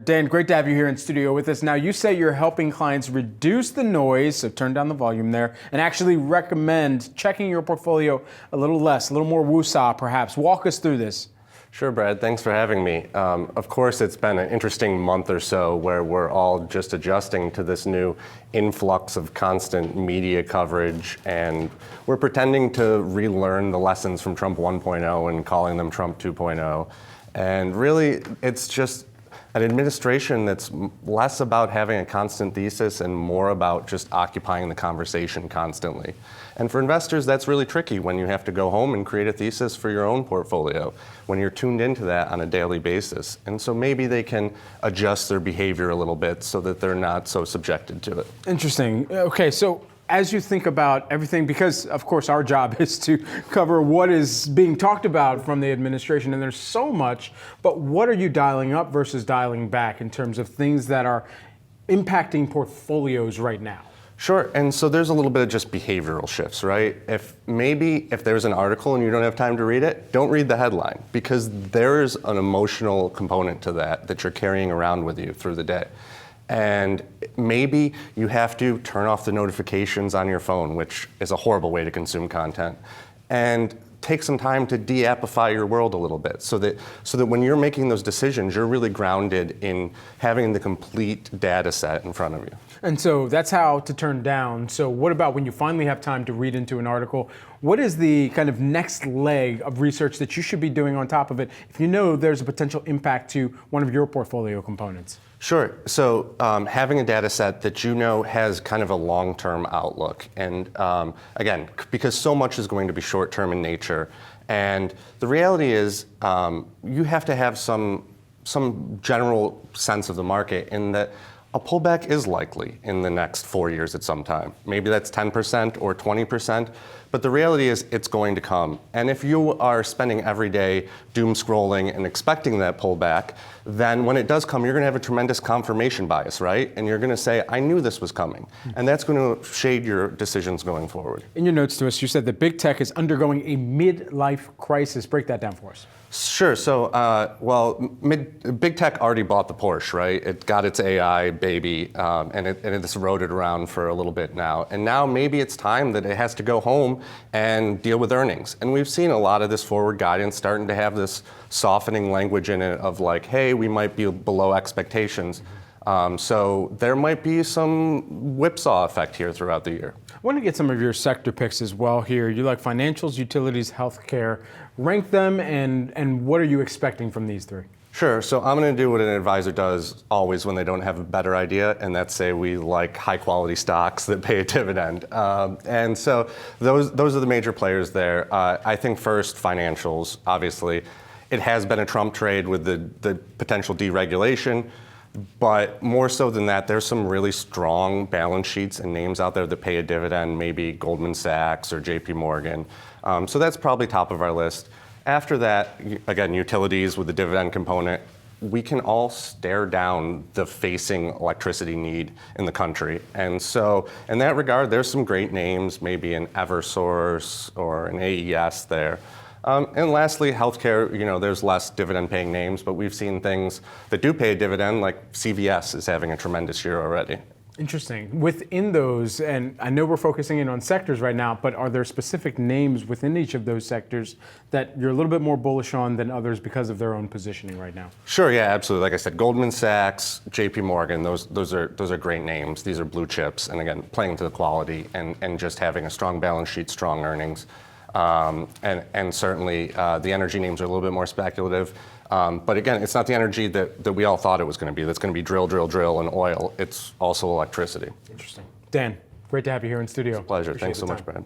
Dan, great to have you here in studio with us. Now, you say you're helping clients reduce the noise, so turn down the volume there, and actually recommend checking your portfolio a little less, a little more woosah perhaps. Walk us through this. Sure, Brad. Thanks for having me. Of course, it's been an interesting month or so where we're all just adjusting to this new influx of constant media coverage, and we're pretending to relearn the lessons from Trump 1.0 and calling them Trump 2.0. And really, it's just an administration that's less about having a constant thesis and more about just occupying the conversation constantly. And for investors, that's really tricky when you have to go home and create a thesis for your own portfolio, when you're tuned into that on a daily basis. And so maybe they can adjust their behavior a little bit so that they're not so subjected to it. Interesting. Okay, so as you think about everything, because of course our job is to cover what is being talked about from the administration, and there's so much, but what are you dialing up versus dialing back in terms of things that are impacting portfolios right now? Sure, and so there's a little bit of just behavioral shifts, right? If there's an article and you don't have time to read it, don't read the headline, because there's an emotional component to that you're carrying around with you through the day. And maybe you have to turn off the notifications on your phone, which is a horrible way to consume content, and take some time to de-appify your world a little bit so that when you're making those decisions, you're really grounded in having the complete data set in front of you. And so that's how to turn down. So what about when you finally have time to read into an article? What is the kind of next leg of research that you should be doing on top of it if you know there's a potential impact to one of your portfolio components? Sure. So having a data set that you know has kind of a long-term outlook. And again, because so much is going to be short-term in nature. And the reality is you have to have some general sense of the market in that a pullback is likely in the next 4 years at some time. Maybe that's 10% or 20%, but the reality is it's going to come. And if you are spending every day doom scrolling and expecting that pullback, then when it does come, you're going to have a tremendous confirmation bias, right? And you're going to say, I knew this was coming. And that's going to shade your decisions going forward. In your notes to us, you said that big tech is undergoing a midlife crisis. Break that down for us. Sure. So, big tech already bought the Porsche, right? It got its AI baby, and it's rode it around for a little bit now. And now maybe it's time that it has to go home and deal with earnings. And we've seen a lot of this forward guidance starting to have this softening language in it of like, hey, we might be below expectations. So there might be some whipsaw effect here throughout the year. I want to get some of your sector picks as well here. You like financials, utilities, healthcare. Rank them, and what are you expecting from these three? Sure. So I'm going to do what an advisor does always when they don't have a better idea, and that's say we like high-quality stocks that pay a dividend. And so those are the major players there. I think first, financials, obviously. It has been a Trump trade with the potential deregulation. But more so than that, there's some really strong balance sheets and names out there that pay a dividend, maybe Goldman Sachs or JP Morgan. So that's probably top of our list. After that, again, utilities with the dividend component, we can all stare down the facing electricity need in the country. And so in that regard, there's some great names, maybe an Eversource or an AES there. And lastly, healthcare, there's less dividend-paying names, but we've seen things that do pay a dividend, like CVS is having a tremendous year already. Interesting. Within those, and I know we're focusing in on sectors right now, but are there specific names within each of those sectors that you're a little bit more bullish on than others because of their own positioning right now? Sure, yeah, absolutely. Like I said, Goldman Sachs, JP Morgan, those are great names. These are blue chips, and again, playing to the quality and just having a strong balance sheet, strong earnings. And certainly the energy names are a little bit more speculative. But again, it's not the energy that we all thought it was going to be. That's going to be drill, and oil. It's also electricity. Interesting. Dan, great to have you here in studio. It's a pleasure. Appreciate Thanks so much, Brad.